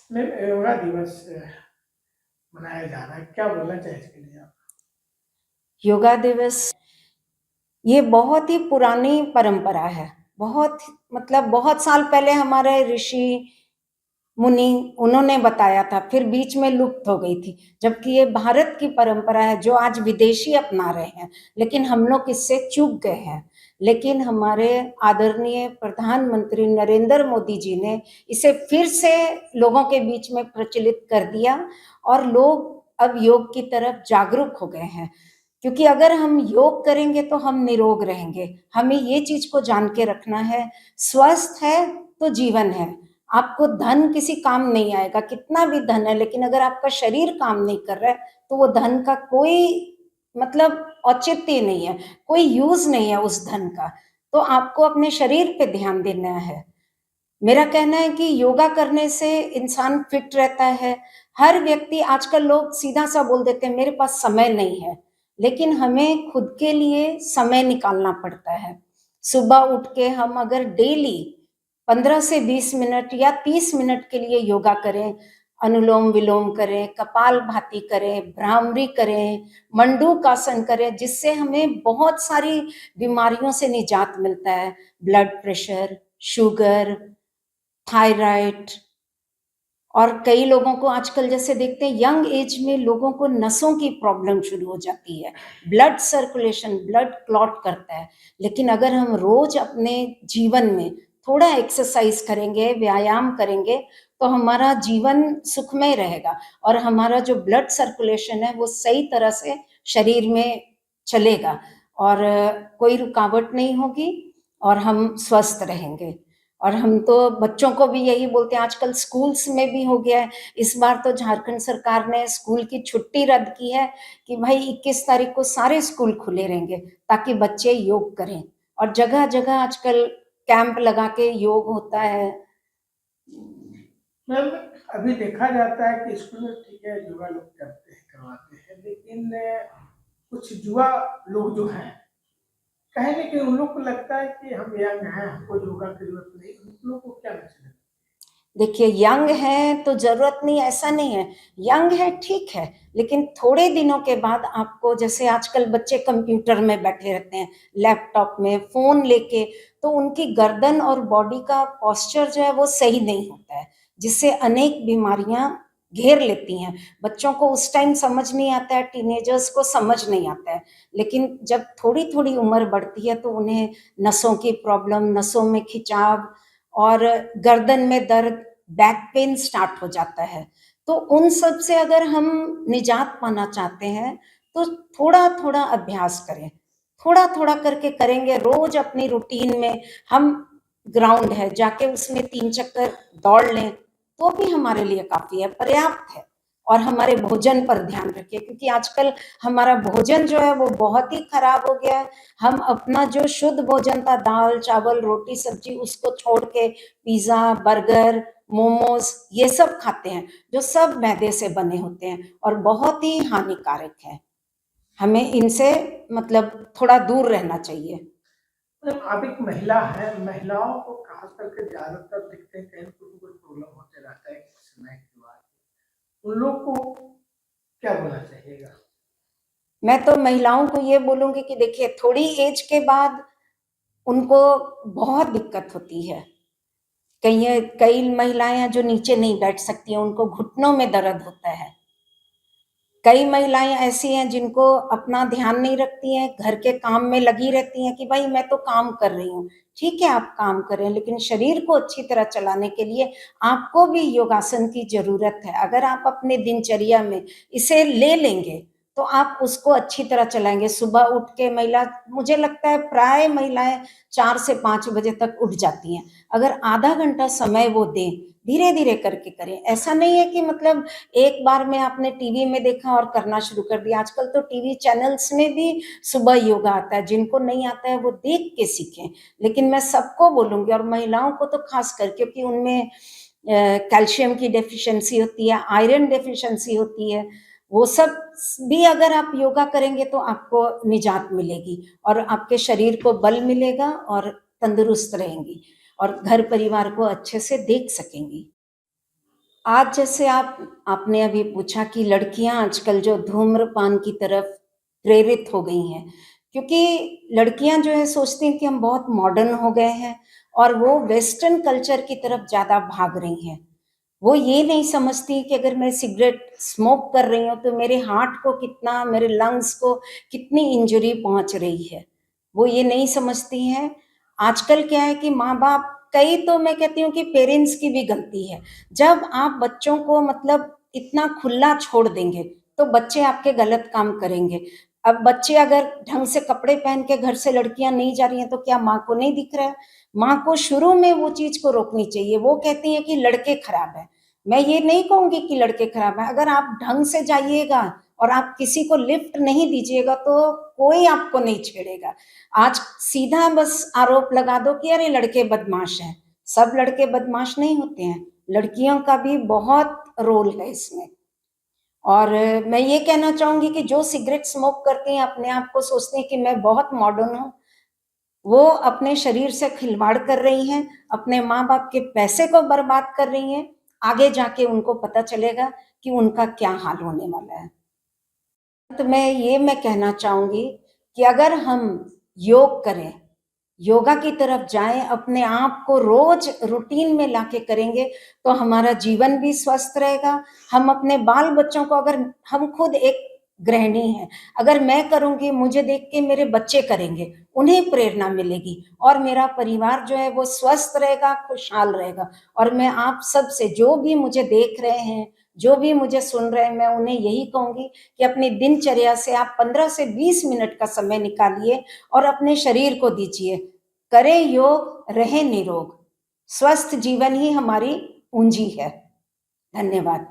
में योगा दिवस मनाया जा रहा है, क्या बोलना चाहिए इसके लिए आप? योगा दिवस ये बहुत ही पुरानी परंपरा है। बहुत साल पहले हमारे ऋषि मुनि उन्होंने बताया था, फिर बीच में लुप्त हो गई थी। जबकि ये भारत की परंपरा है जो आज विदेशी अपना रहे हैं, लेकिन हम लोग इससे चूक गए हैं। लेकिन हमारे आदरणीय प्रधानमंत्री नरेंद्र मोदी जी ने इसे फिर से लोगों के बीच में प्रचलित कर दिया और लोग अब योग की तरफ जागरूक हो गए हैं। क्योंकि अगर हम योग करेंगे तो हम निरोग रहेंगे। हमें ये चीज को जान के रखना है, स्वस्थ है तो जीवन है। आपको धन किसी काम नहीं आएगा, कितना भी धन है, लेकिन अगर आपका शरीर काम नहीं कर रहा है तो वो धन का कोई मतलब औचित्य नहीं है, कोई यूज नहीं है उस धन का। तो आपको अपने शरीर पे ध्यान देना है। मेरा कहना है कि योगा करने से इंसान फिट रहता है। हर व्यक्ति, आजकल लोग सीधा सा बोल देते हैं मेरे पास समय नहीं है, लेकिन हमें खुद के लिए समय निकालना पड़ता है। सुबह उठ के हम अगर डेली 15 से 20 मिनट या 30 मिनट के लिए योगा करें, अनुलोम विलोम करें, कपाल भाती करें, भ्रामरी करें, मंडूकासन करें, जिससे हमें बहुत सारी बीमारियों से निजात मिलता है। ब्लड प्रेशर, शुगर, थायराइड, और कई लोगों को आजकल जैसे देखते हैं यंग एज में लोगों को नसों की प्रॉब्लम शुरू हो जाती है। ब्लड सर्कुलेशन, ब्लड क्लॉट करता है। लेकिन अगर हम रोज अपने जीवन में थोड़ा एक्सरसाइज करेंगे, व्यायाम करेंगे, तो हमारा जीवन सुखमय रहेगा और हमारा जो ब्लड सर्कुलेशन है वो सही तरह से शरीर में चलेगा और कोई रुकावट नहीं होगी और हम स्वस्थ रहेंगे। और हम तो बच्चों को भी यही बोलते हैं, आजकल स्कूल्स में भी हो गया है। इस बार तो झारखंड सरकार ने स्कूल की छुट्टी रद्द की है कि भाई 21 तारीख को सारे स्कूल खुले रहेंगे ताकि बच्चे योग करें। और जगह जगह आजकल कैंप लगा के योग होता है। मैम, अभी देखा जाता है कि स्कूल में ठीक है योगा लोग करते हैं, करवाते हैं, लेकिन कुछ युवा लोग जो हैं, कहीं ना कहीं उन लोग को लगता है कि हम यंग हैं, हमको योगा की जरूरत नहीं। उन लोग को क्या मैसेज है? देखिए, यंग है तो जरूरत नहीं, ऐसा नहीं है। यंग है ठीक है, लेकिन थोड़े दिनों के बाद आपको, जैसे आजकल बच्चे कंप्यूटर में बैठे रहते हैं, लैपटॉप में फोन लेके, तो उनकी गर्दन और बॉडी का पोस्चर जो है वो सही नहीं होता है, जिससे अनेक बीमारियां घेर लेती हैं। बच्चों को उस टाइम समझ नहीं आता है, टीनेजर्स को समझ नहीं आता है, लेकिन जब थोड़ी थोड़ी उम्र बढ़ती है तो उन्हें नसों की प्रॉब्लम, नसों में खिंचाव और गर्दन में दर्द, बैक पेन स्टार्ट हो जाता है। तो उन सब से अगर हम निजात पाना चाहते हैं तो थोड़ा थोड़ा अभ्यास करें, थोड़ा थोड़ा करके करेंगे रोज अपनी रूटीन में। हम ग्राउंड है जाके उसमें 3 चक्कर दौड़ लें तो भी हमारे लिए काफी है, पर्याप्त है। और हमारे भोजन पर ध्यान रखिए, क्योंकि आजकल हमारा भोजन जो है वो बहुत ही खराब हो गया है। हम अपना जो शुद्ध भोजन था, दाल चावल रोटी सब्जी, उसको छोड़ के पिज्जा, बर्गर, मोमोज ये सब खाते हैं, जो सब मैदे से बने होते हैं और बहुत ही हानिकारक है। हमें इनसे मतलब थोड़ा दूर रहना चाहिए। मतलब आप एक महिला है, महिलाओं को खास करके ज्यादातर दिखते हैं कहीं कोई कोई प्रॉब्लम होते रहता है समय के बाद। उन लोग को क्या बोलना चाहिएगा? मैं तो महिलाओं को ये बोलूंगी कि देखिए, थोड़ी एज के बाद उनको बहुत दिक्कत होती है। कई कई महिलाएं हैं जो नीचे नहीं बैठ सकती हैं, उनको घुटनों में दर्द होता है। कई महिलाएं ऐसी हैं जिनको अपना ध्यान नहीं रखती हैं, घर के काम में लगी रहती हैं कि भाई मैं तो काम कर रही हूँ। ठीक है, आप काम करें, लेकिन शरीर को अच्छी तरह चलाने के लिए आपको भी योगासन की जरूरत है। अगर आप अपने दिनचर्या में इसे ले लेंगे तो आप उसको अच्छी तरह चलाएंगे। सुबह उठ के महिला, मुझे लगता है प्राय महिलाएं 4 से 5 बजे तक उठ जाती हैं। अगर आधा घंटा समय वो दें, धीरे धीरे करके करें। ऐसा नहीं है कि मतलब एक बार में आपने टीवी में देखा और करना शुरू कर दिया। आजकल तो टीवी चैनल्स में भी सुबह योगा आता है, जिनको नहीं आता है वो देख के सीखें। लेकिन मैं सबको बोलूंगी, और महिलाओं को तो खास कर, क्योंकि उनमें कैल्शियम की डेफिशिएंसी होती है, आयरन डेफिशिएंसी होती है, वो सब भी अगर आप योगा करेंगे तो आपको निजात मिलेगी और आपके शरीर को बल मिलेगा और तंदुरुस्त रहेंगी और घर परिवार को अच्छे से देख सकेंगी। आज जैसे आपने अभी पूछा कि लड़कियां आजकल जो धूम्रपान की तरफ प्रेरित हो गई हैं, क्योंकि लड़कियां जो है सोचती हैं कि हम बहुत मॉडर्न हो गए हैं और वो वेस्टर्न कल्चर की तरफ ज़्यादा भाग रही हैं। वो ये नहीं समझती कि अगर मैं सिगरेट स्मोक कर रही हूँ तो मेरे हार्ट को कितना, मेरे लंग्स को कितनी इंजरी पहुंच रही है, वो ये नहीं समझती हैं। आजकल क्या है कि माँ बाप, कई तो मैं कहती हूँ कि पेरेंट्स की भी गलती है। जब आप बच्चों को मतलब इतना खुला छोड़ देंगे तो बच्चे आपके गलत काम करेंगे। अब बच्चे अगर ढंग से कपड़े पहन के घर से लड़कियां नहीं जा रही हैं तो क्या माँ को नहीं दिख रहा है? माँ को शुरू में वो चीज को रोकनी चाहिए। वो कहती हैं कि लड़के खराब है, मैं ये नहीं कहूंगी कि लड़के खराब है। अगर आप ढंग से जाइएगा और आप किसी को लिफ्ट नहीं दीजिएगा तो कोई आपको नहीं छेड़ेगा। आज सीधा बस आरोप लगा दो कि अरे लड़के बदमाश हैं। सब लड़के बदमाश नहीं होते हैं, लड़कियों का भी बहुत रोल है इसमें। और मैं ये कहना चाहूंगी कि जो सिगरेट स्मोक करती हैं, अपने आप को सोचते हैं कि मैं बहुत मॉडर्न हूँ, वो अपने शरीर से खिलवाड़ कर रही हैं, अपने माँ बाप के पैसे को बर्बाद कर रही हैं। आगे जाके उनको पता चलेगा कि उनका क्या हाल होने वाला है। तो मैं कहना चाहूंगी कि अगर हम योग करें, योगा की तरफ जाएं, अपने आप को रोज रूटीन में लाके करेंगे तो हमारा जीवन भी स्वस्थ रहेगा। हम अपने बाल बच्चों को, अगर हम खुद एक गृहिणी हैं, अगर मैं करूंगी, मुझे देख के मेरे बच्चे करेंगे, उन्हें प्रेरणा मिलेगी और मेरा परिवार जो है वो स्वस्थ रहेगा, खुशहाल रहेगा। और मैं आप सब से, जो भी मुझे देख रहे हैं, जो भी मुझे सुन रहे हैं, मैं उन्हें यही कहूंगी कि अपनी दिनचर्या से आप 15 से 20 मिनट का समय निकालिए और अपने शरीर को दीजिए। करें योग, रहें निरोग। स्वस्थ जीवन ही हमारी पूंजी है। धन्यवाद।